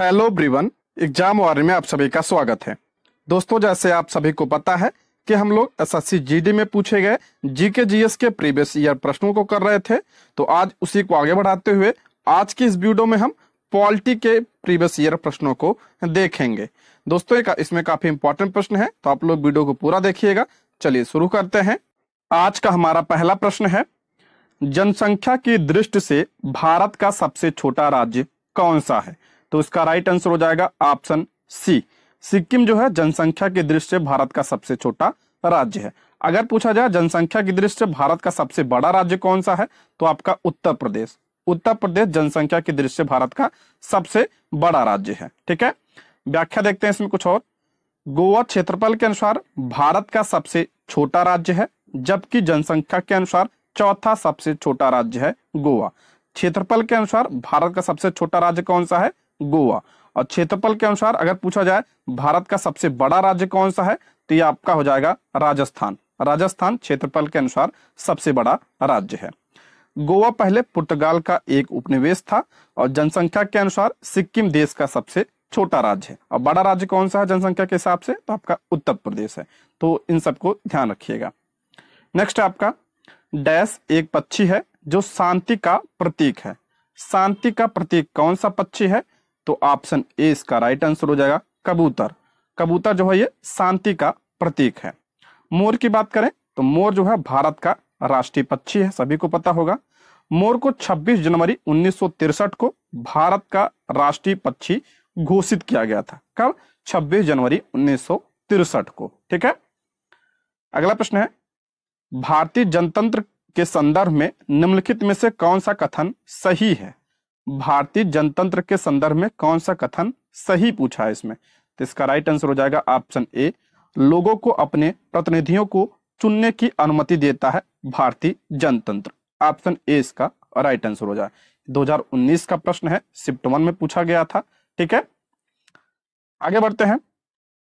Hello everyone, exam warrior में आप सभी का स्वागत है। दोस्तों, जैसे आप सभी को पता है कि हम लोग एसएससी जीडी में पूछे गए जीके जीएस के प्रीवियस ईयर प्रश्नों को कर रहे थे, तो आज उसी को आगे बढ़ाते हुए आज की इस वीडियो में हम पॉलिटी के प्रीवियस ईयर प्रश्नों को देखेंगे। दोस्तों, इसमें काफी इंपॉर्टेंट प्रश्न है, तो आप लोग वीडियो को पूरा देखिएगा। चलिए शुरू करते हैं। आज का हमारा पहला प्रश्न है, जनसंख्या की दृष्टि से भारत का सबसे छोटा राज्य कौन सा है? तो इसका राइट आंसर हो जाएगा ऑप्शन सी। सिक्किम जो है जनसंख्या की दृष्टि से भारत का सबसे छोटा राज्य है। अगर पूछा जाए जनसंख्या की दृष्टि से भारत का सबसे बड़ा राज्य कौन सा है, तो आपका उत्तर प्रदेश। उत्तर प्रदेश जनसंख्या की दृष्टि से भारत का सबसे बड़ा राज्य है। ठीक है, व्याख्या देखते हैं इसमें कुछ और। गोवा क्षेत्रफल के अनुसार भारत का सबसे छोटा राज्य है, जबकि जनसंख्या के अनुसार चौथा सबसे छोटा राज्य है गोवा। क्षेत्रफल के अनुसार भारत का सबसे छोटा राज्य कौन सा है? गोवा। और क्षेत्रफल के अनुसार अगर पूछा जाए भारत का सबसे बड़ा राज्य कौन सा है, तो ये आपका हो जाएगा राजस्थान। राजस्थान क्षेत्रफल के अनुसार सबसे बड़ा राज्य है। गोवा पहले पुर्तगाल का एक उपनिवेश था और जनसंख्या के अनुसार सिक्किम देश का सबसे छोटा राज्य है। और बड़ा राज्य कौन सा है जनसंख्या के हिसाब से? तो आपका उत्तर प्रदेश है। तो इन सबको ध्यान रखिएगा। नेक्स्ट है आपका, डैश एक पक्षी है जो शांति का प्रतीक है। शांति का प्रतीक कौन सा पक्षी है? तो ऑप्शन ए इसका राइट आंसर हो जाएगा कबूतर। कबूतर जो है ये शांति का प्रतीक है। मोर की बात करें तो मोर जो है भारत का राष्ट्रीय पक्षी है, सभी को पता होगा। मोर को 26 जनवरी 1963 को भारत का राष्ट्रीय पक्षी घोषित किया गया था। कब? 26 जनवरी 1963 को। ठीक है, अगला प्रश्न है, भारतीय जनतंत्र के संदर्भ में निम्नलिखित में से कौन सा कथन सही है? भारतीय जनतंत्र के संदर्भ में कौन सा कथन सही पूछा है इसमें? तो इसका राइट आंसर हो जाएगा ऑप्शन ए। लोगों को अपने प्रतिनिधियों को चुनने की अनुमति देता है भारतीय जनतंत्र। ऑप्शन ए इसका राइट आंसर हो जाए। 2019 का प्रश्न है, शिफ्ट 1 में पूछा गया था। ठीक है, आगे बढ़ते हैं।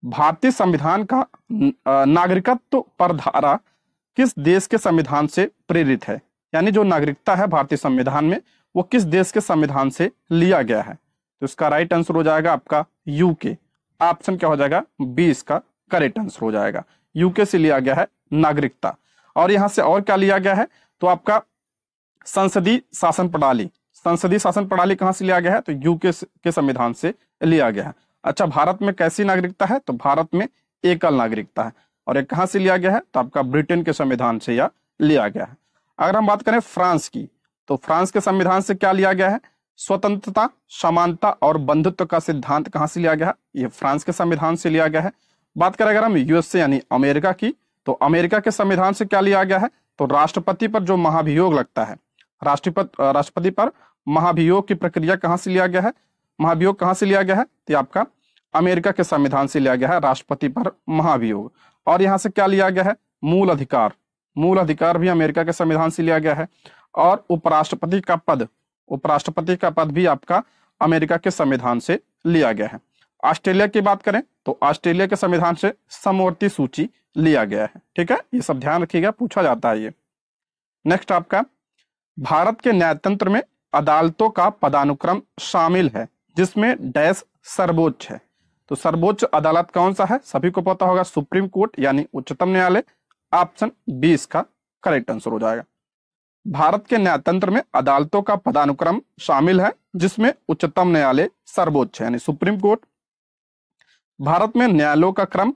भारतीय संविधान का नागरिकत्व पर धारा किस देश के संविधान से प्रेरित है? यानी जो नागरिकता है भारतीय संविधान में, वो किस देश के संविधान से लिया गया है? तो इसका राइट आंसर हो जाएगा आपका यूके। ऑप्शन क्या हो जाएगा? बी इसका करेक्ट आंसर हो जाएगा। यूके से लिया गया है नागरिकता। और यहां से और क्या लिया गया है? तो आपका संसदीय शासन प्रणाली। संसदीय शासन प्रणाली कहां से लिया गया है? तो यूके के संविधान से लिया गया है। अच्छा, भारत में कैसी नागरिकता है? तो भारत में एकल नागरिकता है। और एक कहां से लिया गया है? तो आपका ब्रिटेन के संविधान से यह लिया गया है। अगर हम बात करें फ्रांस की, तो फ्रांस के संविधान से क्या लिया गया है? स्वतंत्रता, समानता और बंधुत्व का सिद्धांत कहां से लिया गया है? ये फ्रांस के संविधान से लिया गया है। बात करें अगर हम यूएसए यानी अमेरिका की, तो अमेरिका के संविधान से क्या लिया गया है? तो राष्ट्रपति पर जो महाभियोग लगता है, राष्ट्रपति पर महाभियोग की प्रक्रिया कहां से लिया गया है? महाभियोग कहां से लिया गया है? तो आपका अमेरिका के संविधान से लिया गया है राष्ट्रपति पर महाभियोग। और यहां से क्या लिया गया है? मूल अधिकार। मूल अधिकार भी अमेरिका के संविधान से लिया गया है। और उपराष्ट्रपति का पद भी आपका अमेरिका के संविधान से लिया गया है। ऑस्ट्रेलिया की बात करें तो ऑस्ट्रेलिया के संविधान से समवर्ती सूची लिया गया है। ठीक है, ये सब ध्यान रखिएगा, पूछा जाता है ये। नेक्स्ट आपका, भारत के न्यायतंत्र में अदालतों का पदानुक्रम शामिल है जिसमें डैश सर्वोच्च है। तो सर्वोच्च अदालत कौन सा है? सभी को पता होगा, सुप्रीम कोर्ट यानी उच्चतम न्यायालय। ऑप्शन बी इसका करेक्ट आंसर हो जाएगा। भारत के न्यायतंत्र में अदालतों का पदानुक्रम शामिल है जिसमें उच्चतम न्यायालय सर्वोच्च है यानी सुप्रीम कोर्ट। भारत में न्यायालयों का क्रम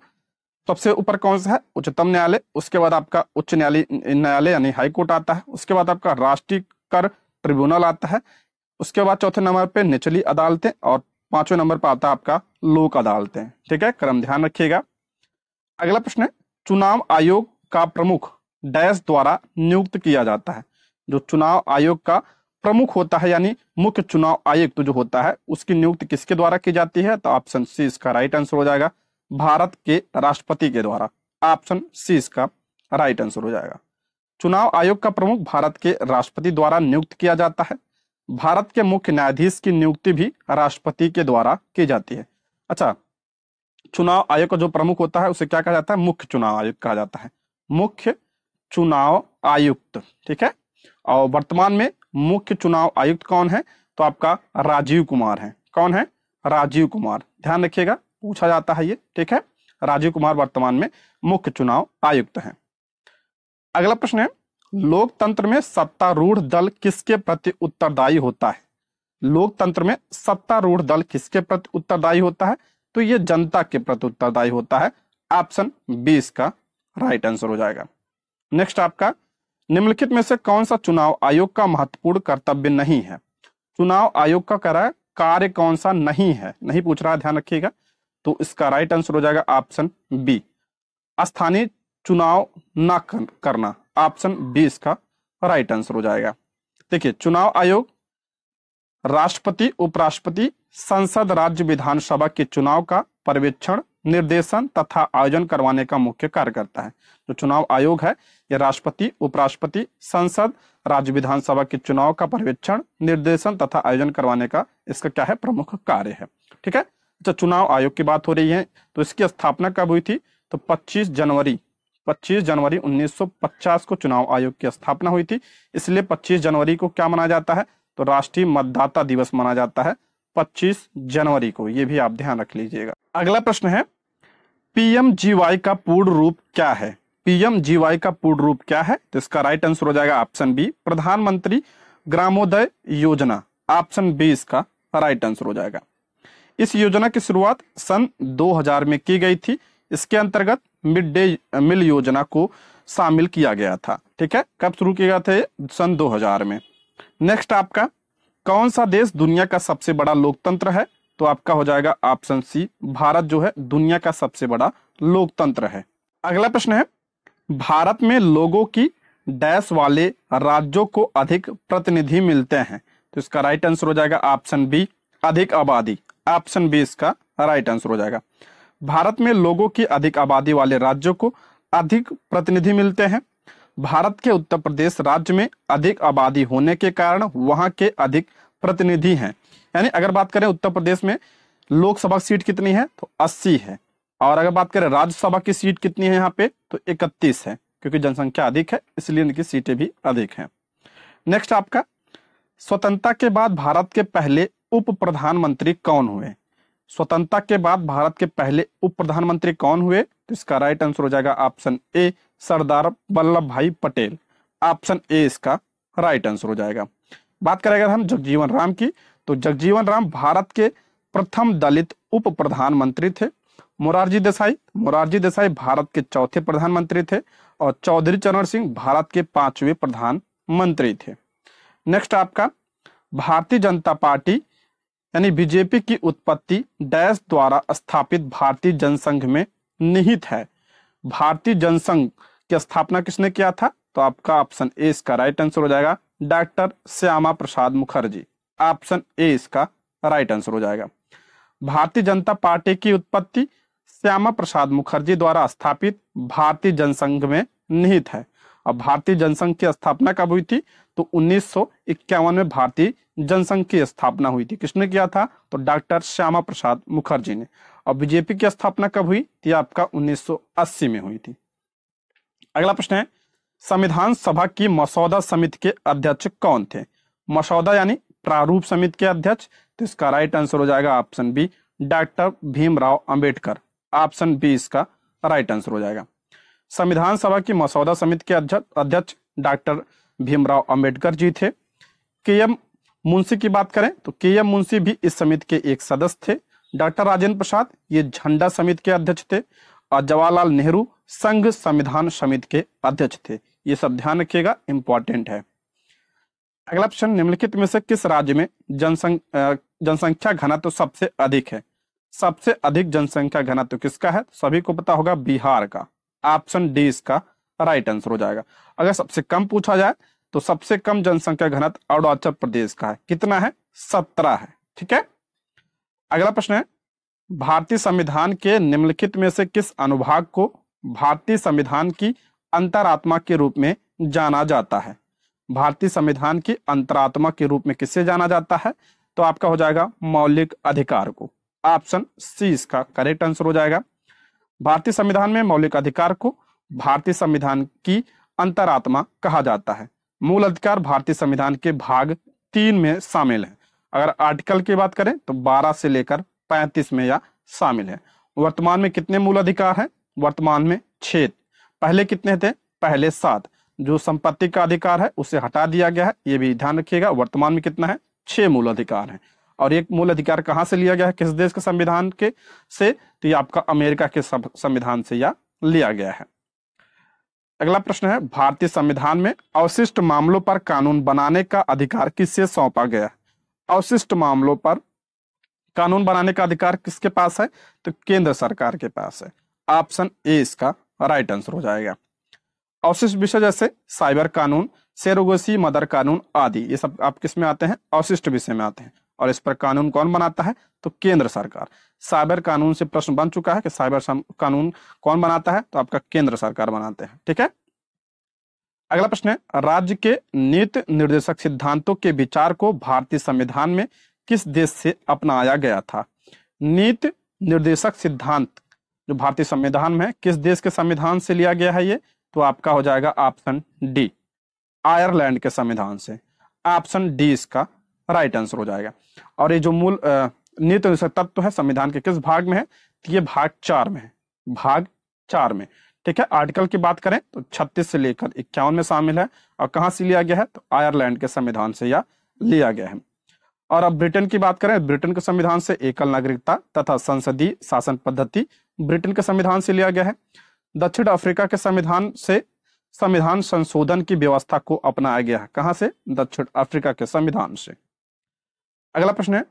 सबसे ऊपर कौन सा है? उच्चतम न्यायालय। उसके बाद आपका उच्च न्यायालय यानी हाई कोर्ट आता है। उसके बाद आपका राष्ट्रीय कर ट्रिब्यूनल आता है। उसके बाद चौथे नंबर पे निचली अदालतें और पांचवें नंबर पर आता है आपका लोक अदालतें। ठीक है, क्रम ध्यान रखिएगा। अगला प्रश्न है, चुनाव आयोग का प्रमुख डैश द्वारा नियुक्त किया जाता है। जो चुनाव आयोग का प्रमुख होता है यानी मुख्य चुनाव आयुक्त जो होता है, उसकी नियुक्ति किसके द्वारा की जाती है? तो ऑप्शन सी इसका राइट आंसर हो जाएगा, भारत के राष्ट्रपति के द्वारा। ऑप्शन सी इसका राइट आंसर हो जाएगा। चुनाव आयोग का प्रमुख भारत के राष्ट्रपति द्वारा नियुक्त किया जाता है। भारत के मुख्य न्यायाधीश की नियुक्ति भी राष्ट्रपति के द्वारा की जाती है। अच्छा, चुनाव आयोग का जो प्रमुख होता है उसे क्या कहा जाता है? मुख्य चुनाव आयुक्त कहा जाता है। मुख्य चुनाव आयुक्त। ठीक है, और वर्तमान में मुख्य चुनाव आयुक्त कौन है? तो आपका राजीव कुमार है। कौन है? राजीव कुमार। ध्यान रखिएगा, पूछा जाता है ये, ठीक है। राजीव कुमार वर्तमान में मुख्य चुनाव आयुक्त हैं। अगला प्रश्न है, लोकतंत्र में सत्तारूढ़ दल किसके प्रति उत्तरदायी होता है? लोकतंत्र में सत्तारूढ़ दल किसके प्रति उत्तरदायी होता है? तो ये जनता के प्रति उत्तरदायी होता है। ऑप्शन बी इसका राइट आंसर हो जाएगा। नेक्स्ट आपका, निम्नलिखित में से कौन सा चुनाव आयोग का महत्वपूर्ण कर्तव्य नहीं है? चुनाव आयोग का कार्य कौन सा नहीं है, नहीं पूछ रहा है, ध्यान रखिएगा। तो इसका राइट आंसर हो जाएगा ऑप्शन बी, स्थानीय चुनाव न करना। ऑप्शन बी इसका राइट आंसर हो जाएगा। देखिए, चुनाव आयोग राष्ट्रपति, उपराष्ट्रपति, संसद, राज्य विधानसभा के चुनाव का पर्यवेक्षण, निर्देशन तथा आयोजन करवाने का मुख्य कार्य करता है। जो चुनाव आयोग है ये राष्ट्रपति, उपराष्ट्रपति, संसद, राज्य विधानसभा के चुनाव का पर्यवेक्षण, निर्देशन तथा आयोजन करवाने का इसका क्या है, प्रमुख कार्य है, ठीक है। अच्छा, चुनाव आयोग की बात हो रही है तो इसकी स्थापना कब हुई थी? तो 25 जनवरी 1950 को चुनाव आयोग की स्थापना हुई थी। इसलिए 25 जनवरी को क्या मनाया जाता है? तो राष्ट्रीय मतदाता दिवस माना जाता है 25 जनवरी को। ये भी आप ध्यान रख लीजिएगा। अगला प्रश्न है, पीएमजीवाई का पूर्ण रूप क्या है? पीएमजीवाई का पूर्ण रूप क्या है? तो इसका राइट आंसर हो जाएगा ऑप्शन बी, प्रधानमंत्री ग्रामोदय योजना। ऑप्शन बी इसका राइट आंसर हो जाएगा। इस योजना की शुरुआत सन 2000 में की गई थी। इसके अंतर्गत मिड डे मील योजना को शामिल किया गया था, ठीक है। कब शुरू किया गया था? सन 2000 में। नेक्स्ट आपका, कौन सा देश दुनिया का सबसे बड़ा लोकतंत्र है? तो आपका हो जाएगा ऑप्शन सी, भारत जो है दुनिया का सबसे बड़ा लोकतंत्र है। अगला प्रश्न है, भारत में लोगों की डैश वाले राज्यों को अधिक प्रतिनिधि मिलते हैं। तो इसका राइट आंसर हो जाएगा ऑप्शन बी, अधिक आबादी। ऑप्शन बी इसका राइट आंसर हो जाएगा। भारत में लोगों की अधिक आबादी वाले राज्यों को अधिक प्रतिनिधि मिलते हैं। भारत के उत्तर प्रदेश राज्य में अधिक आबादी होने के कारण वहां के अधिक प्रतिनिधि हैं। यानी अगर बात करें उत्तर प्रदेश में लोकसभा सीट कितनी है? तो 80 है। और अगर बात करें राज्यसभा की सीट कितनी है यहाँ पे? तो 31 है, क्योंकि जनसंख्या अधिक है इसलिए इनकी सीटें भी अधिक हैं। नेक्स्ट आपका, स्वतंत्रता के बाद भारत के पहले उप प्रधानमंत्री कौन हुए? स्वतंत्रता के बाद भारत के पहले उप प्रधानमंत्री कौन हुए? तो इसका राइट आंसर हो जाएगा ऑप्शन ए, सरदार वल्लभ भाई पटेल। ऑप्शन ए इसका राइट आंसर हो जाएगा। बात करें अगर हम जगजीवन राम की, तो जगजीवन राम भारत के प्रथम दलित उप प्रधानमंत्री थे। मोरारजी देसाई भारत के चौथे प्रधानमंत्री थे। और चौधरी चरण सिंह भारत के 5वें प्रधानमंत्री थे। नेक्स्ट आपका, भारतीय जनता पार्टी यानी बीजेपी की उत्पत्ति डैश द्वारा स्थापित भारतीय जनसंघ में निहित है। भारतीय जनसंघ की स्थापना किसने किया था? तो आपका ऑप्शन ए इसका राइट आंसर हो जाएगा, doctor Shyama Prasad Mukherjee. Option A इसका राइट आंसर हो जाएगा। भारतीय जनता पार्टी की उत्पत्ति श्यामा प्रसाद मुखर्जी द्वारा स्थापित भारतीय जनसंघ में निहित है। और भारतीय जनसंघ की स्थापना कब हुई थी? तो 1951 में भारतीय जनसंघ की स्थापना हुई थी। किसने किया था? तो डॉक्टर श्यामा प्रसाद मुखर्जी ने। और बीजेपी की स्थापना कब हुई थी? आपका 1980 में हुई थी। अगला प्रश्न है, संविधान सभा की मसौदा समिति के अध्यक्ष कौन थे? मसौदा यानी प्रारूप समिति के अध्यक्ष। तो इसका राइट आंसर हो जाएगा option B, doctor Bhimrao Ambedkar. Option B इसका राइट आंसर हो जाएगा। संविधान सभा की मसौदा समिति के अध्यक्ष डॉक्टर भीमराव अंबेडकर जी थे। के.एम. मुंशी की बात करें तो के.एम. मुंशी भी इस समिति के एक सदस्य थे। डॉक्टर राजेंद्र प्रसाद ये झंडा समिति के अध्यक्ष थे। और जवाहरलाल नेहरू संघ संविधान समिति के अध्यक्ष थे। ये सब ध्यान रखिएगा, इंपॉर्टेंट है। अगला प्रश्न, निम्नलिखित में से किस राज्य में जनसंख्या घनत्व सबसे अधिक है? सबसे अधिक जनसंख्या घनत्व किसका है? सभी को पता होगा, बिहार का। ऑप्शन डी इसका राइट आंसर हो जाएगा। अगर सबसे कम पूछा जाए तो सबसे कम जनसंख्या घनत्व अरुणाचल प्रदेश का है। कितना है? 17 है, ठीक है। अगला प्रश्न है, भारतीय संविधान के निम्नलिखित में से किस अनुभाग को भारतीय संविधान की अंतरात्मा के रूप में जाना जाता है? भारतीय संविधान की अंतरात्मा के रूप में किससे जाना जाता है? तो आपका हो जाएगा मौलिक अधिकार को। ऑप्शन सी इसका करेक्ट आंसर हो जाएगा। भारतीय संविधान में मौलिक अधिकार को भारतीय संविधान की अंतरात्मा कहा जाता है। मूल अधिकार भारतीय संविधान के भाग 3 में शामिल है। अगर आर्टिकल की बात करें तो 12 से लेकर 35 में या शामिल है। वर्तमान में कितने मूल अधिकार हैं? वर्तमान में 6। पहले कितने थे? पहले 7। जो संपत्ति का अधिकार है उसे हटा दिया गया है, ये भी ध्यान रखिएगा। वर्तमान में कितना है? 6 मूल अधिकार हैं। और एक मूल अधिकार कहां से लिया गया है? किस देश के संविधान के से? तो ये आपका अमेरिका के संविधान से या लिया गया है। अगला प्रश्न है, भारतीय संविधान में अवशिष्ट मामलों पर कानून बनाने का अधिकार किससे सौंपा गया? अवशिष्ट मामलों पर कानून बनाने का अधिकार किसके पास है? तो केंद्र सरकार के पास है। ऑप्शन ए इसका राइट आंसर हो जाएगा। अवशिष्ट विषय जैसे साइबर कानून, सेरोगेसी, मदर कानून आदि, ये सब आप किस में आते हैं? अवशिष्ट विषय में आते हैं। और इस पर कानून कौन बनाता है? तो केंद्र सरकार। साइबर कानून से प्रश्न बन चुका है कि साइबर कानून कौन बनाता है? तो आपका केंद्र सरकार बनाते हैं। ठीक है। अगला प्रश्न है, राज्य के नीति निर्देशक सिद्धांतों के विचार को भारतीय संविधान में किस देश से अपनाया गया था? नीति निर्देशक सिद्धांत जो भारतीय संविधान में है, किस देश के संविधान से लिया गया है? ये तो आपका हो जाएगा ऑप्शन डी, आयरलैंड के संविधान से। ऑप्शन डी इसका राइट आंसर हो जाएगा। और ये जो मूल नीति निर्देशक तत्व है संविधान के किस भाग में है? तो ये भाग 4 में है, भाग 4 में। ठीक है। आर्टिकल की बात करें तो 36 से लेकर 51 में शामिल है। और कहां से लिया गया है? तो आयरलैंड के संविधान से या लिया गया है। और अब ब्रिटेन की बात करें, ब्रिटेन के संविधान से एकल नागरिकता तथा संसदीय शासन पद्धति ब्रिटेन के संविधान से लिया गया है। दक्षिण अफ्रीका के संविधान से संविधान संशोधन की व्यवस्था को अपनाया गया है। कहां से? दक्षिण अफ्रीका के संविधान से। अगला प्रश्न है,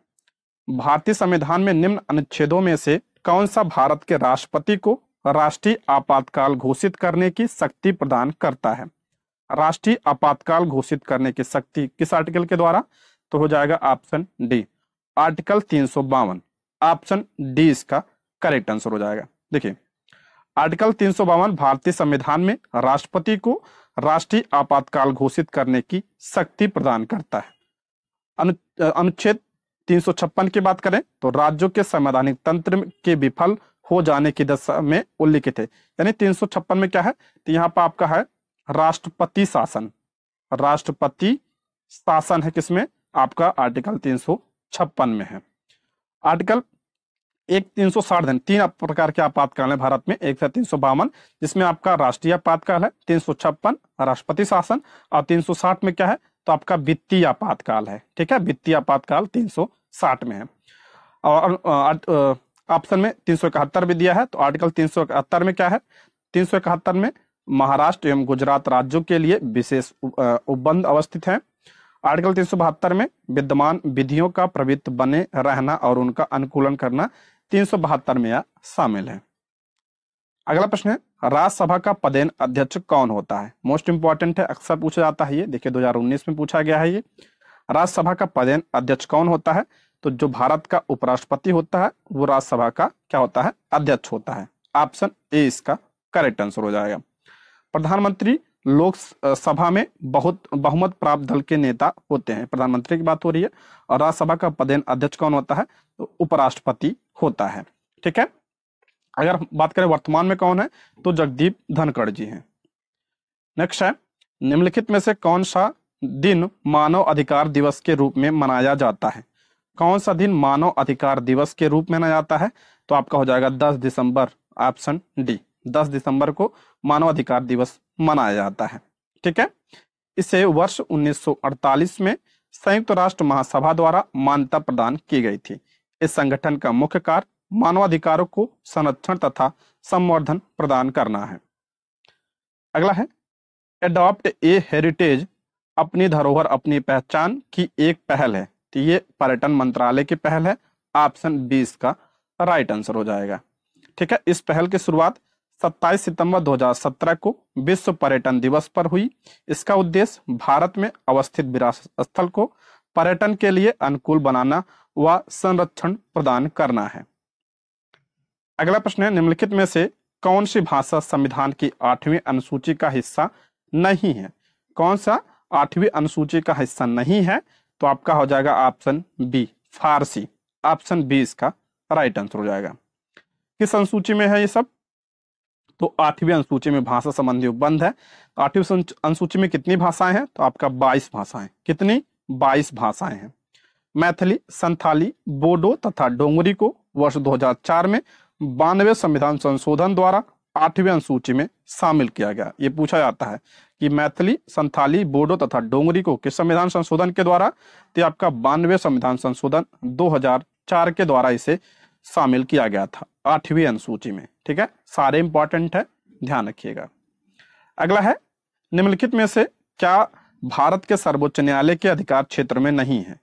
भारतीय संविधान में निम्न अनुच्छेदों में से कौन सा भारत के राष्ट्रपति को राष्ट्रीय आपातकाल घोषित करने की शक्ति प्रदान करता है? राष्ट्रीय आपातकाल घोषित करने की शक्ति किस आर्टिकल के द्वारा? तो हो जाएगा option D, article 352। Option D इसका करेक्ट आंसर हो जाएगा। देखिए, आर्टिकल 352 भारतीय संविधान में राष्ट्रपति को राष्ट्रीय आपातकाल घोषित करने की शक्ति प्रदान करता है। अनुच्छेद 356 की बात करें तो राज्यों के संवैधानिक तंत्र के विफल हो जाने की दशा में उल्लिखित है। यानी 356 में क्या है? तो यहाँ पर आपका है राष्ट्रपति शासन। राष्ट्रपति शासन है किसमें? आपका आर्टिकल 356 में है। आर्टिकल 360 दिन 3 प्रकार के आपातकाल है भारत में। एक है 352 जिसमें आपका राष्ट्रीय आपातकाल है, 356 राष्ट्रपति शासन, और 360 में क्या है? तो आपका वित्तीय आपातकाल है। ठीक है, वित्तीय आपातकाल 360 में है। और ऑप्शन में 371 भी दिया है। तो आर्टिकल 371 में क्या है? 371 में महाराष्ट्र एवं गुजरात राज्यों के लिए विशेष उपबंध अवस्थित है। आर्टिकल 372 में विद्यमान विधियों का प्रवृत्त बने रहना और उनका अनुकूलन करना 372 में शामिल है। अगला प्रश्न है, राज्यसभा का पदेन अध्यक्ष कौन होता है? मोस्ट इंपॉर्टेंट है, अक्सर पूछा जाता है ये। देखिए 2019 में पूछा गया है ये। राज्यसभा का पदेन अध्यक्ष कौन होता है? तो जो भारत का उपराष्ट्रपति होता है वो राज्यसभा का क्या होता है? अध्यक्ष होता है। ऑप्शन ए इसका करेक्ट आंसर हो जाएगा। प्रधानमंत्री लोकसभा में बहुमत प्राप्त दल के नेता होते हैं। प्रधानमंत्री की बात हो रही है। और राज्यसभा का पदेन अध्यक्ष कौन होता है? तो उपराष्ट्रपति होता है। ठीक है। अगर बात करें वर्तमान में कौन है, तो जगदीप धनखड़ जी हैं। नेक्स्ट है, निम्नलिखित में से कौन सा दिन मानव अधिकार दिवस के रूप में मनाया जाता है? कौन सा दिन मानव अधिकार दिवस के रूप में मनाया जाता है? तो आपका हो जाएगा 10 दिसंबर। ऑप्शन डी, 10 दिसंबर को मानव अधिकार दिवस मनाया जाता है। ठीक है। इसे वर्ष 1948 में संयुक्त राष्ट्र महासभा द्वारा मान्यता प्रदान की गई थी। इस संगठन का मुख्य कार्य मानवाधिकारों को संरक्षण तथा संवर्धन प्रदान करना है। अगला है, एडॉप्ट ए हेरिटेज, अपनी धरोहर अपनी पहचान की एक पहल है। तो ये पर्यटन मंत्रालय की पहल है। ऑप्शन 20 का राइट आंसर हो जाएगा। ठीक है। इस पहल की शुरुआत 27 सितंबर 2017 को विश्व पर्यटन दिवस पर हुई। इसका उद्देश्य भारत में अवस्थित विरासत स्थल को पर्यटन के लिए अनुकूल बनाना व संरक्षण प्रदान करना है। अगला प्रश्न है, निम्नलिखित में से कौन सी भाषा संविधान की 8वीं अनुसूची का हिस्सा नहीं है? कौन सा 8वीं अनुसूची का हिस्सा नहीं है? तो आपका हो जाएगा ऑप्शन बी, फारसी। ऑप्शन बी इसका राइट आंसर हो जाएगा। किस अनुसूची में है ये सब? तो 8वीं अनुसूची में भाषा संबंधी उपबंध है। 8वीं अनुसूची में कितनी भाषाएं हैं? तो आपका 22 भाषाएं। कितनी? 22 भाषाएं हैं। मैथिली, संथाली, बोडो तथा डोंगरी को वर्ष 2004 में 92वें संविधान संशोधन द्वारा 8वीं अनुसूची में शामिल किया गया। ये पूछा जाता है कि मैथिली, संथाली, बोडो तथा डोंगरी को किस संविधान संशोधन के द्वारा, तो आपका 92वें संविधान संशोधन 2004 के द्वारा इसे शामिल किया गया था 8वीं अनुसूची में। ठीक है, सारे इंपॉर्टेंट है, ध्यान रखिएगा। अगला है, निम्नलिखित में से क्या भारत के सर्वोच्च न्यायालय के अधिकार क्षेत्र में नहीं है?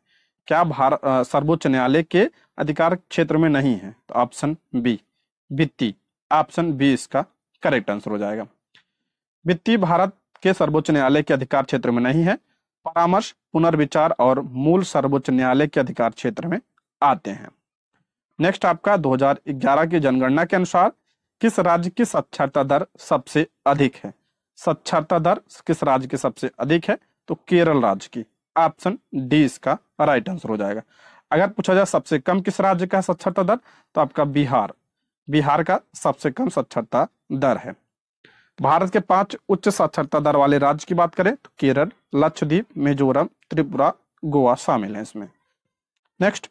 क्या सर्वोच्च न्यायालय के अधिकार क्षेत्र में नहीं है? तो ऑप्शन बी, वित्तीय। ऑप्शन बी इसका करेक्ट आंसर हो जाएगा। वित्तीय भारत के सर्वोच्च न्यायालय के अधिकार क्षेत्र में नहीं है। परामर्श, पुनर्विचार और मूल सर्वोच्च न्यायालय के अधिकार क्षेत्र में आते हैं। नेक्स्ट आपका 2011 की जनगणना के अनुसार किस राज्य की साक्षरता दर सबसे अधिक है? साक्षरता दर किस राज्य की सबसे अधिक है? तो केरल राज्य की। ऑप्शन डी इसका राइट आंसर हो जाएगा। अगर पूछा जाए सबसे कम किस राज्य का साक्षरता दर, तो आपका बिहार। बिहार का सबसे कम साक्षरता दर है। भारत के 5 उच्च साक्षरता दर वाले राज्य की बात करें तो केरल, लक्षद्वीप, मिजोरम, त्रिपुरा, गोवा शामिल है इसमें। नेक्स्ट,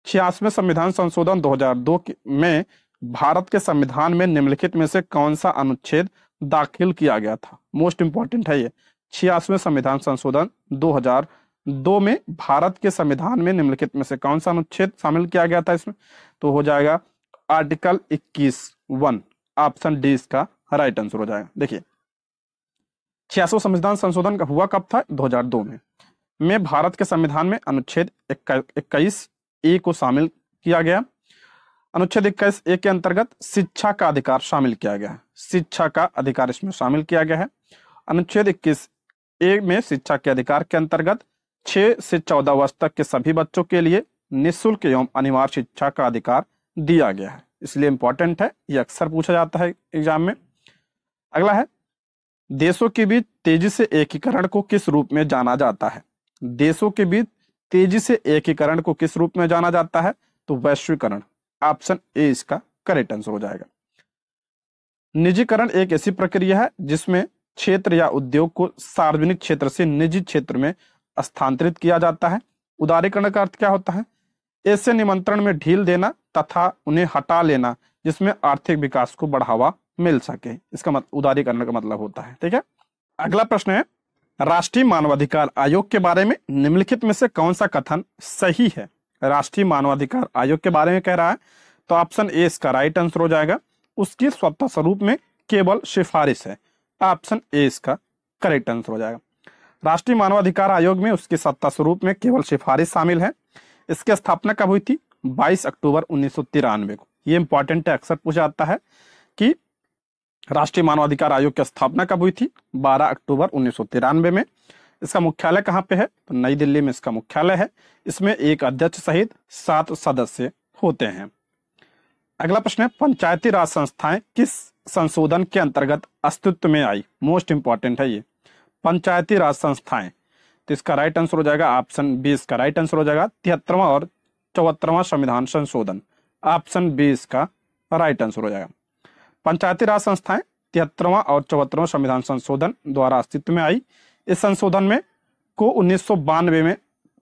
86वें संविधान संशोधन 2002 में भारत के संविधान में निम्नलिखित में से कौन सा अनुच्छेद दाखिल किया गया था? मोस्ट इंपॉर्टेंट है ये। 86वें संविधान संशोधन 2002 में भारत के संविधान में निम्नलिखित में से कौन सा अनुच्छेद शामिल किया गया था इसमें? तो हो जाएगा आर्टिकल 21(1). ऑप्शन डी इसका राइट आंसर हो जाएगा। देखिए, 86वां संविधान संशोधन का हुआ कब था? 2002 में भारत के संविधान में अनुच्छेद 21(a) को शामिल किया गया। अनुच्छेद 21(a) के अंतर्गत शिक्षा का अधिकार शामिल किया गया है। शिक्षा का अधिकार इसमें शामिल किया गया है। अनुच्छेद 21(a) में शिक्षा के अधिकार के अंतर्गत 6 से 14 वर्ष तक के सभी बच्चों के लिए निःशुल्क एवं अनिवार्य शिक्षा का अधिकार दिया गया है, इसलिए इंपॉर्टेंट है, ये अक्सर पूछा जाता है एग्जाम में। अगला है, देशों के बीच तेजी से एकीकरण को किस रूप में जाना जाता है? देशों के बीच तेजी से एकीकरण को किस रूप में जाना जाता है? तो वैश्वीकरण। ऑप्शन ए इसका करेक्ट आंसर हो जाएगा। निजीकरण एक ऐसी प्रक्रिया है जिसमें क्षेत्र या उद्योग को सार्वजनिक क्षेत्र से निजी क्षेत्र में स्थानांतरित किया जाता है। उदारीकरण का अर्थ क्या होता है? ऐसे निमंत्रण में ढील देना तथा उन्हें हटा लेना जिसमें आर्थिक विकास को बढ़ावा मिल सके, इसका उदारीकरण का मतलब होता है। ठीक है, अगला प्रश्न है, राष्ट्रीय मानवाधिकार आयोग के बारे में निम्नलिखित में से कौन सा कथन सही है? राष्ट्रीय मानवाधिकार आयोग के बारे में कह रहा है, तो ऑप्शन ए इसका राइट आंसर हो जाएगा। उसकी स्वतः स्वरूप में केवल सिफारिश है। ऑप्शन ए इसका करेक्ट आंसर हो जाएगा। राष्ट्रीय मानवाधिकार आयोग में उसके सत्ता स्वरूप में केवल सिफारिश शामिल है। इसकी स्थापना कब हुई थी? 22 अक्टूबर 1993 को। ये इंपॉर्टेंट है, अक्सर पूछा जाता है कि राष्ट्रीय मानवाधिकार आयोग की स्थापना कब हुई थी? 12 अक्टूबर 1993 में। इसका मुख्यालय कहाँ पे है? तो नई दिल्ली में इसका मुख्यालय है। इसमें एक अध्यक्ष सहित 7 सदस्य होते हैं। अगला प्रश्न है, पंचायती राज संस्थाएं किस संशोधन के अंतर्गत अस्तित्व में आई? मोस्ट इंपॉर्टेंट है ये, पंचायती राज संस्थाएं। तो इसका राइट आंसर हो जाएगा ऑप्शन बी इसका राइट आंसर हो जाएगा। 73वां और 74वां संविधान संशोधन। ऑप्शन बी इसका राइट आंसर हो जाएगा। पंचायती राज संस्थाएं 73वां और 74वां संविधान संशोधन द्वारा अस्तित्व में आई। इस संशोधन में को 1992 में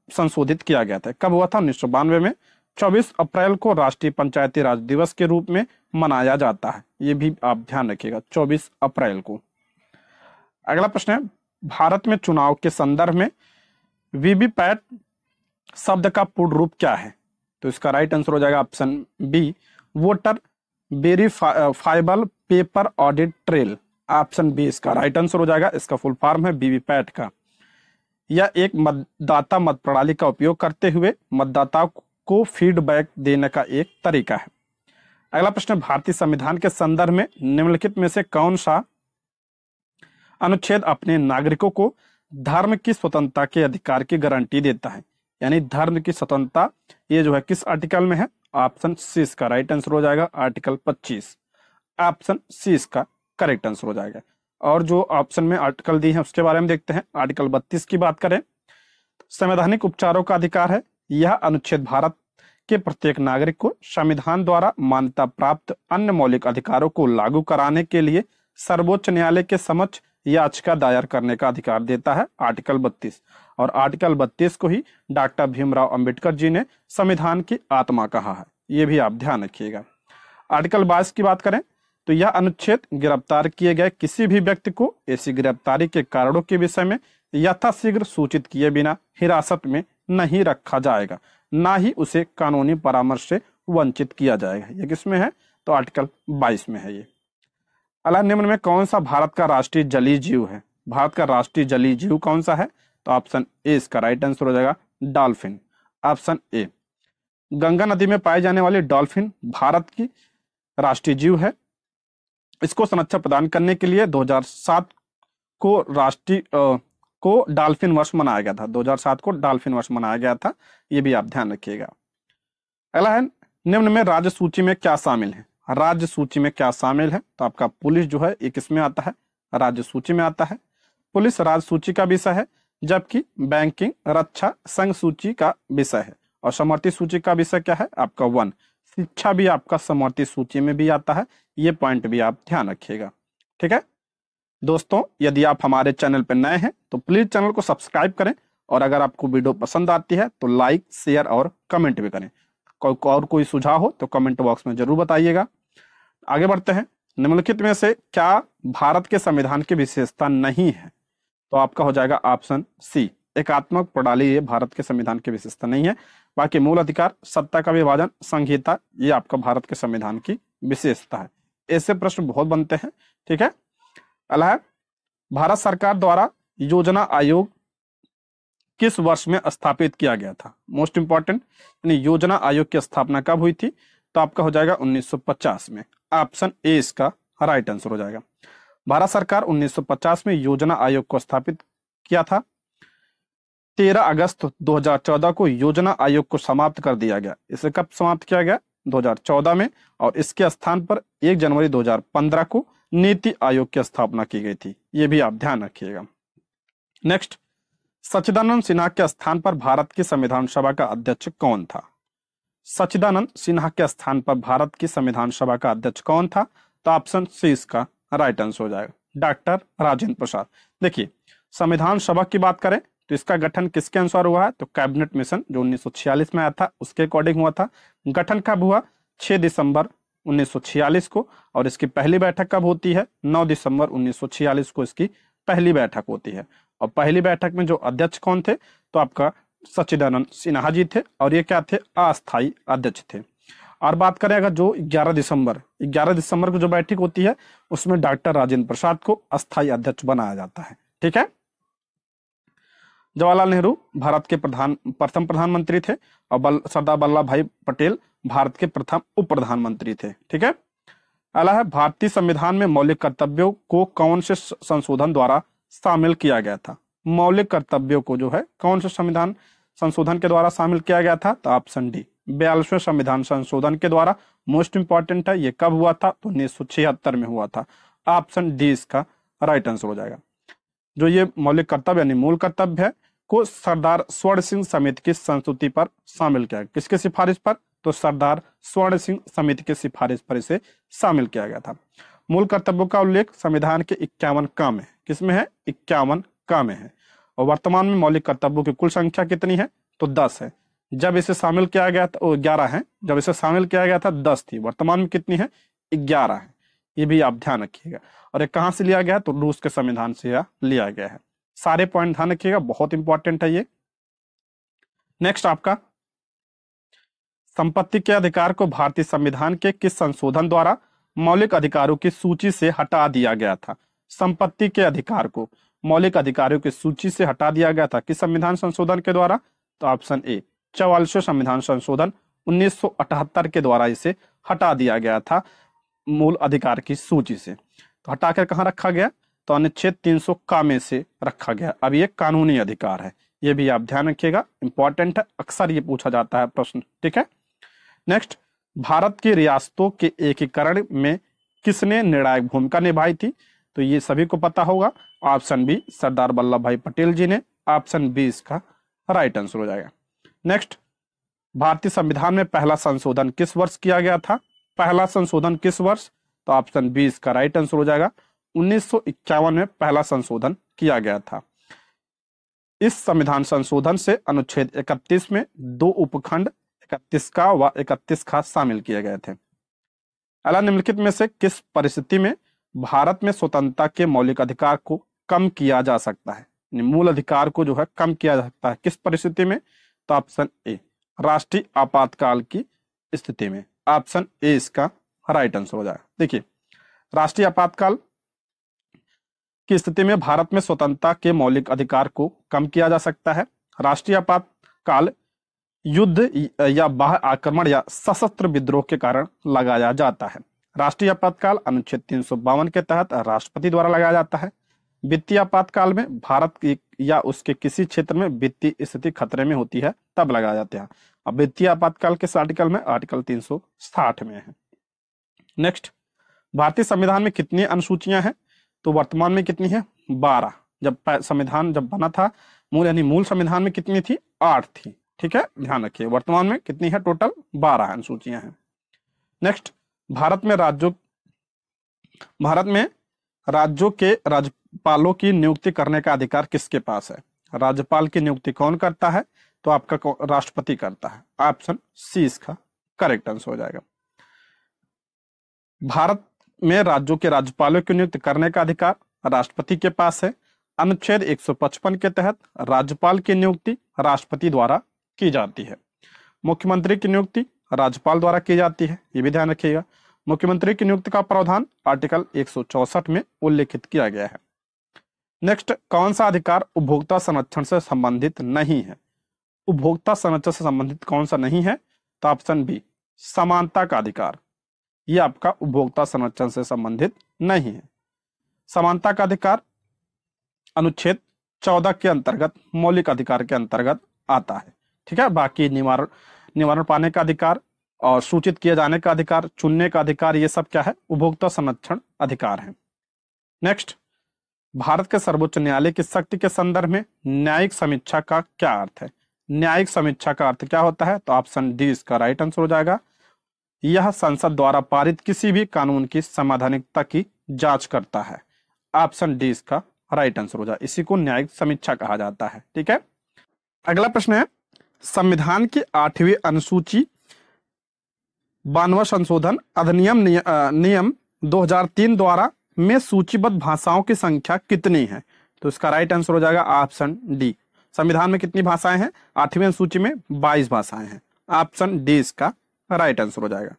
संशोधित किया गया था। कब हुआ था? 1992 में। 24 अप्रैल को राष्ट्रीय पंचायती राज दिवस के रूप में मनाया जाता है, ये भी आप ध्यान रखिएगा, 24 अप्रैल को। अगला प्रश्न है, भारत में चुनाव के संदर्भ में वीवीपैट शब्द का पूर्ण रूप क्या है? तो इसका राइट आंसर हो जाएगा option B, voter verifiable paper audit trail. Option B इसका राइट आंसर हो जाएगा। इसका फुल फॉर्म है वीवीपैट का। यह एक मतदाता मत प्रणाली का उपयोग करते हुए मतदाताओं को फीडबैक देने का एक तरीका है। अगला प्रश्न, भारतीय संविधान के संदर्भ में निम्नलिखित में से कौन सा अनुच्छेद अपने नागरिकों को धर्म की स्वतंत्रता के अधिकार की गारंटी देता है? यानी धर्म की स्वतंत्रता, ये जो है किस आर्टिकल में है? ऑप्शन सी इसका राइट आंसर हो जाएगा, आर्टिकल 25। ऑप्शन सी इसका करेक्ट आंसर हो जाएगा। और जो ऑप्शन में आर्टिकल दी है उसके बारे में देखते हैं। आर्टिकल 32 की बात करें, संवैधानिक उपचारों का अधिकार है। यह अनुच्छेद भारत के प्रत्येक नागरिक को संविधान द्वारा मान्यता प्राप्त अन्य मौलिक अधिकारों को लागू कराने के लिए सर्वोच्च न्यायालय के समक्ष याचिका दायर करने का अधिकार देता है, आर्टिकल 32। और आर्टिकल 32 को ही डॉक्टर भीमराव अंबेडकर जी ने संविधान की आत्मा कहा है। ये भी आप ध्यान रखिएगा। आर्टिकल 22 की बात करें तो यह अनुच्छेद गिरफ्तार किए गए किसी भी व्यक्ति को ऐसी गिरफ्तारी के कारणों के विषय में यथाशीघ्र सूचित किए बिना हिरासत में नहीं रखा जाएगा, ना ही उसे कानूनी परामर्श से वंचित किया जाएगा। ये किसमें है? तो आर्टिकल 22 में है ये। अला निम्न में कौन सा भारत का राष्ट्रीय जलीय जीव है? भारत का राष्ट्रीय जलीय जीव कौन सा है? तो ऑप्शन ए इसका राइट आंसर हो जाएगा डॉल्फिन। Option A. गंगा नदी में पाए जाने वाली डॉल्फिन भारत की राष्ट्रीय जीव है। इसको संरक्षण प्रदान करने के लिए 2007 को को डॉल्फिन वर्ष मनाया गया था। 2007 को डॉल्फिन वर्ष मनाया गया था, ये भी आप ध्यान रखिएगा। अगला है निम्न में राज्य सूची में क्या शामिल है? राज्य सूची में क्या शामिल है? तो आपका पुलिस जो है ये किसमें आता है? राज्य सूची में आता है। पुलिस राज्य सूची का विषय है, जबकि बैंकिंग रक्षा संघ सूची का विषय है। और समवर्ती सूची का विषय क्या है? आपका वन। शिक्षा भी आपका समवर्ती सूची में भी आता है, ये पॉइंट भी आप ध्यान रखिएगा। ठीक है दोस्तों, यदि आप हमारे चैनल पर नए हैं तो प्लीज चैनल को सब्सक्राइब करें, और अगर आपको वीडियो पसंद आती है तो लाइक शेयर और कमेंट भी करें। कोई सुझाव हो तो कमेंट बॉक्स में जरूर बताइएगा। आगे बढ़ते हैं। निम्नलिखित में से क्या भारत के संविधान की विशेषता नहीं है? तो आपका हो जाएगा ऑप्शन सी, एकात्मक प्रणाली ये भारत के संविधान की विशेषता नहीं है। बाकी मूल अधिकार, सत्ता का विभाजन, संहिता ये आपका भारत के संविधान की विशेषता है। ऐसे प्रश्न बहुत बनते हैं। ठीक है। अगला है, भारत सरकार द्वारा योजना आयोग किस वर्ष में स्थापित किया गया था? मोस्ट इंपॉर्टेंट, यानी योजना आयोग की स्थापना कब हुई थी? तो आपका हो जाएगा 1950 में। ऑप्शन ए इसका राइट आंसर हो जाएगा। भारत सरकार 1950 में योजना आयोग को स्थापित किया था। 13 अगस्त 2014 को योजना आयोग को समाप्त कर दिया गया। इसे कब समाप्त किया गया? 2014 में। और इसके स्थान पर 1 जनवरी 2015 को नीति आयोग की स्थापना की गई थी, ये भी आप ध्यान रखिएगा। नेक्स्ट, सच्चिदानंद सिन्हा के स्थान पर भारत की संविधान सभा का अध्यक्ष कौन था? सच्चिदानंद सिन्हा के स्थान पर भारत की संविधान सभा का अध्यक्ष कौन था? तो ऑप्शन सी इसका राइट आंसर हो जाएगा, डॉक्टर राजेंद्र प्रसाद। देखिए, संविधान सभा की बात करें तो इसका गठन किसके अनुसार हुआ है? तो कैबिनेट मिशन जो 1946 में आया था उसके अकॉर्डिंग हुआ था। गठन कब हुआ? 6 दिसंबर 1946 को। और इसकी पहली बैठक कब होती है? 9 दिसंबर 1946 को इसकी पहली बैठक होती है। और पहली बैठक में जो अध्यक्ष कौन थे? तो आपका सच्चिदानंद सिन्हा जी थे, और ये क्या थे? अस्थायी अध्यक्ष थे। और बात करें अगर जो 11 दिसंबर को जो बैठक होती है उसमें डॉक्टर राजेंद्र प्रसाद को अस्थायी अध्यक्ष बनाया जाता है। ठीक है। जवाहरलाल नेहरू भारत के प्रथम प्रधानमंत्री थे, और सरदार वल्लभ भाई पटेल भारत के प्रथम उप प्रधानमंत्री थे। ठीक है। अगला है, भारतीय संविधान में मौलिक कर्तव्यों को कौन से संशोधन द्वारा शामिल किया गया था? मौलिक कर्तव्यों को जो है कौन से संविधान संशोधन के द्वारा शामिल किया गया था? तो ऑप्शन डी, 42वें संविधान संशोधन के द्वारा। मोस्ट इंपॉर्टेंट है, ये कब हुआ था? तो 1976 में हुआ था। ऑप्शन डी इसका राइट आंसर हो जाएगा। जो ये मौलिक कर्तव्य यानी मूल कर्तव्य है को सरदार स्वर्ण सिंह समिति की संस्तुति पर शामिल किया गया। किसके सिफारिश पर? तो सरदार स्वर्ण सिंह समिति के सिफारिश पर इसे शामिल किया गया था। मूल कर्तव्यों का उल्लेख संविधान के 51 का में। किसमें है? 51 का में है। और वर्तमान में मौलिक कर्तव्यों की कुल संख्या कितनी है? तो 10 है। जब इसे शामिल किया गया था 11 है, जब इसे शामिल किया गया था 10 थी, वर्तमान में कितनी है? 11 है। ये भी आप ध्यान रखिएगा। और ये कहां से लिया गया? तो रूस के संविधान से लिया गया है। सारे पॉइंट ध्यान रखिएगा, बहुत इंपॉर्टेंट है ये। नेक्स्ट, आपका संपत्ति के अधिकार को भारतीय संविधान के किस संशोधन द्वारा मौलिक अधिकारों की सूची से हटा दिया गया था? संपत्ति के अधिकार को मौलिक अधिकारों की सूची से हटा दिया गया था किस संविधान संशोधन के द्वारा? तो ऑप्शन ए, 44वें संविधान संशोधन 1978 के द्वारा इसे हटा दिया गया था मूल अधिकार की सूची से। तो हटाकर कहां रखा गया? तो अनुच्छेद 300 का में से रखा गया। अब ये कानूनी अधिकार है, ये भी आप ध्यान रखिएगा, इंपॉर्टेंट है, अक्सर ये पूछा जाता है प्रश्न। ठीक है। नेक्स्ट, भारत की रियासतों के एकीकरण में किसने निर्णायक भूमिका निभाई थी? तो ये सभी को पता होगा। ऑप्शन बी, सरदार वल्लभ भाई पटेल जी ने। ऑप्शन बी इसका राइट आंसर हो जाएगा। नेक्स्ट, भारतीय संविधान में पहला संशोधन किस वर्ष किया गया था? पहला संशोधन किस वर्ष? तो ऑप्शन बी इसका राइट आंसर हो जाएगा। 1951 में पहला संशोधन किया गया था। इस संविधान संशोधन से अनुच्छेद 31 में 2 उपखंड 31 का व 31 का शामिल किए गए थे। अला निम्नलिखित में से किस परिस्थिति में भारत में स्वतंत्रता के मौलिक अधिकार को कम किया जा सकता है, मूल अधिकार को जो है कम किया जा सकता है किस परिस्थिति में? तो ऑप्शन ए, राष्ट्रीय आपातकाल की स्थिति में। ऑप्शन ए इसका राइट आंसर हो जाएगा। देखिए, राष्ट्रीय आपातकाल की स्थिति में भारत में स्वतंत्रता के मौलिक अधिकार को कम किया जा सकता है। राष्ट्रीय आपातकाल युद्ध या बाह्य आक्रमण या सशस्त्र विद्रोह के कारण लगाया जाता है। राष्ट्रीय आपातकाल अनुच्छेद 352 के तहत राष्ट्रपति द्वारा लगाया जाता है। वित्तीय आपातकाल में भारत की या उसके किसी क्षेत्र में वित्तीय स्थिति खतरे में होती है तब लगाया जाता है। अब वित्तीय आपातकाल किस आर्टिकल में? आर्टिकल 360 में है। नेक्स्ट, भारतीय संविधान में कितनी अनुसूचियां हैं? तो वर्तमान में कितनी है? 12। जब संविधान जब बना था मूल यानी मूल संविधान में कितनी थी? 8 थी। ठीक है, ध्यान रखिए। वर्तमान में कितनी है? टोटल 12 अनुसूचियां हैं। नेक्स्ट, भारत में राज्यों के राज्यपालों की नियुक्ति करने का अधिकार किसके पास है? राज्यपाल की नियुक्ति कौन करता है? तो आपका राष्ट्रपति करता है। ऑप्शन सी इसका करेक्ट आंसर हो जाएगा। भारत में राज्यों के राज्यपालों की नियुक्ति करने का अधिकार राष्ट्रपति के पास है। अनुच्छेद 155 के तहत राज्यपाल की नियुक्ति राष्ट्रपति द्वारा की जाती है। मुख्यमंत्री की नियुक्ति राज्यपाल द्वारा की जाती है, ये भी ध्यान रखिएगा। मुख्यमंत्री की नियुक्ति का प्रावधान आर्टिकल 164 में उल्लेखित किया गया है। नेक्स्ट, कौन सा अधिकार उपभोक्ता संरक्षण से संबंधित नहीं है? उपभोक्ता संरक्षण से संबंधित कौन सा नहीं है? तो ऑप्शन बी, समानता का अधिकार। यह आपका उपभोक्ता संरक्षण से संबंधित नहीं है। समानता का अधिकार अनुच्छेद 14 के अंतर्गत मौलिक अधिकार के अंतर्गत आता है। ठीक है, बाकी निवारण पाने का अधिकार और सूचित किए जाने का अधिकार, चुनने का अधिकार, ये सब क्या है? उपभोक्ता संरक्षण अधिकार है। नेक्स्ट, भारत के सर्वोच्च न्यायालय की शक्ति के संदर्भ में न्यायिक समीक्षा का क्या अर्थ है? न्यायिक समीक्षा का अर्थ क्या होता है? तो ऑप्शन डी इसका राइट आंसर हो जाएगा। यह संसद द्वारा पारित किसी भी कानून की संवैधानिकता की जांच करता है। ऑप्शन डी इसका राइट आंसर हो जाएगा। इसी को न्यायिक समीक्षा कहा जाता है। ठीक है, अगला प्रश्न है, संविधान की 8वीं अनुसूची 92वां संशोधन अधिनियम नियम 2003 द्वारा में सूचीबद्ध भाषाओं की संख्या कितनी है? तो इसका राइट आंसर हो जाएगा ऑप्शन डी। संविधान में कितनी भाषाएं हैं? 8वीं अनुसूची में 22 भाषाएं हैं। ऑप्शन डी इसका राइट आंसर हो जाएगा।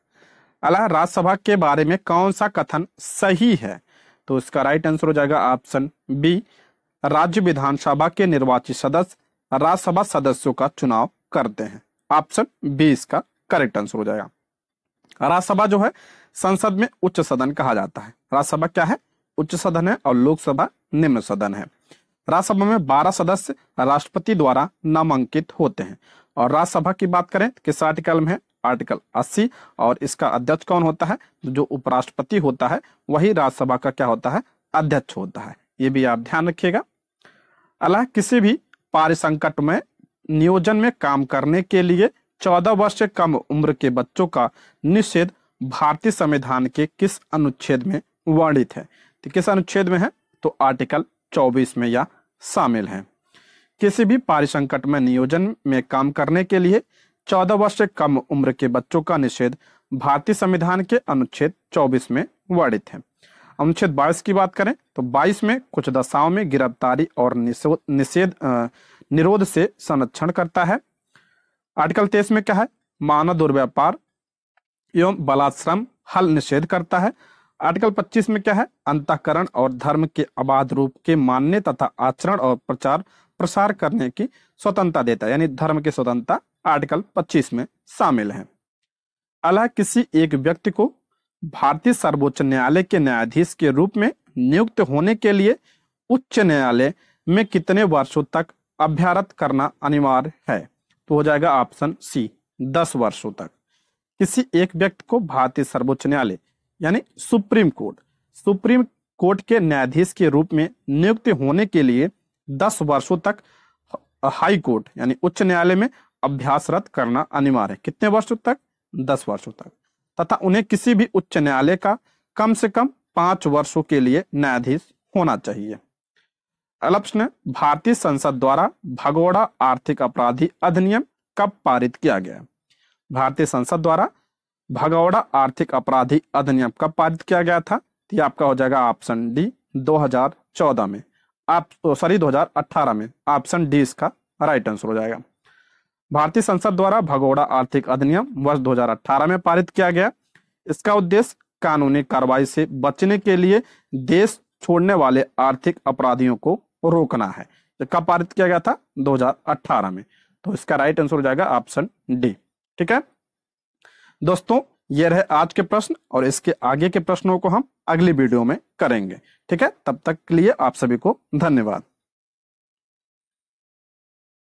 अगला, राज्यसभा के बारे में कौन सा कथन सही है? तो इसका राइट आंसर हो जाएगा ऑप्शन बी, राज्य विधानसभा के निर्वाचित सदस्य राज्यसभा सदस्यों का चुनाव करते हैं। ऑप्शन बी इसका करेक्ट आंसर हो जाएगा। राज्यसभा जो है संसद में उच्च सदन कहा जाता है। राज्यसभा क्या है? उच्च सदन है और लोकसभा निम्न सदन है। राज्यसभा में 12 सदस्य राष्ट्रपति द्वारा नामांकित होते हैं। और राज्यसभा की बात करें किस आर्टिकल में है? आर्टिकल 80। और इसका अध्यक्ष कौन होता है? जो उपराष्ट्रपति होता है वही राज्यसभा का क्या होता है? अध्यक्ष होता है। ये भी आप ध्यान रखिएगा। अगला, किसी भी पारिसंकट में नियोजन में काम करने के लिए 14 वर्ष से कम उम्र के बच्चों का निषेध भारतीय संविधान के किस अनुच्छेद में वर्णित है? तो किस अनुच्छेद में है? तो आर्टिकल 24 में यह शामिल है। किसी भी पारिसंकट में नियोजन में काम करने के लिए 14 वर्ष से कम उम्र के बच्चों का निषेध भारतीय संविधान के अनुच्छेद 24 में वर्णित है। अनुच्छेद 22 की बात करें तो 22 में कुछ दशाओं में गिरफ्तारी और निरोध से संरक्षण करता है। आर्टिकल 23 में क्या है? मानव दुर्व्यापार एवं बलात्श्रम हल निषेध करता है। आर्टिकल 25 में क्या है? अंतःकरण और धर्म के अबाध रूप के मानने तथा आचरण और प्रचार प्रसार करने की स्वतंत्रता देता है, यानी धर्म की स्वतंत्रता आर्टिकल 25 में शामिल है। अगला, किसी एक व्यक्ति को भारतीय सर्वोच्च न्यायालय के न्यायाधीश के रूप में नियुक्त होने के लिए उच्च न्यायालय में कितने वर्षों तक अभ्यारत करना अनिवार्य है? तो हो जाएगा ऑप्शन सी, 10 वर्षों तक। किसी एक व्यक्ति को भारतीय सर्वोच्च न्यायालय यानी सुप्रीम कोर्ट के न्यायाधीश के रूप में नियुक्त होने के लिए 10 वर्षों तक हाई कोर्ट यानी उच्च न्यायालय में अभ्यासरत करना अनिवार्य है। कितने वर्षों तक? 10 वर्षों तक। तथा उन्हें किसी भी उच्च न्यायालय का कम से कम 5 वर्षों के लिए न्यायाधीश होना चाहिए। अगला प्रश्न, भारतीय संसद द्वारा भगोड़ा आर्थिक अपराधी अधिनियम कब पारित किया गया? भारतीय संसद द्वारा भगोड़ा आर्थिक अपराधी अधिनियम कब पारित किया गया था? तो ये आपका हो जाएगा ऑप्शन डी 2014 में, 2018 में। ऑप्शन डी इसका राइट आंसर हो जाएगा। भारतीय संसद द्वारा भगोड़ा आर्थिक अधिनियम वर्ष 2018 में पारित किया गया। इसका उद्देश्य कानूनी कार्रवाई से बचने के लिए देश छोड़ने वाले आर्थिक अपराधियों को रोकना है। तो कब पारित किया गया था? 2018 में। तो इसका राइट आंसर हो जाएगा ऑप्शन डी। ठीक है दोस्तों, ये रहे आज के प्रश्न और इसके आगे के प्रश्नों को हम अगली वीडियो में करेंगे। ठीक है, तब तक के लिए आप सभी को धन्यवाद।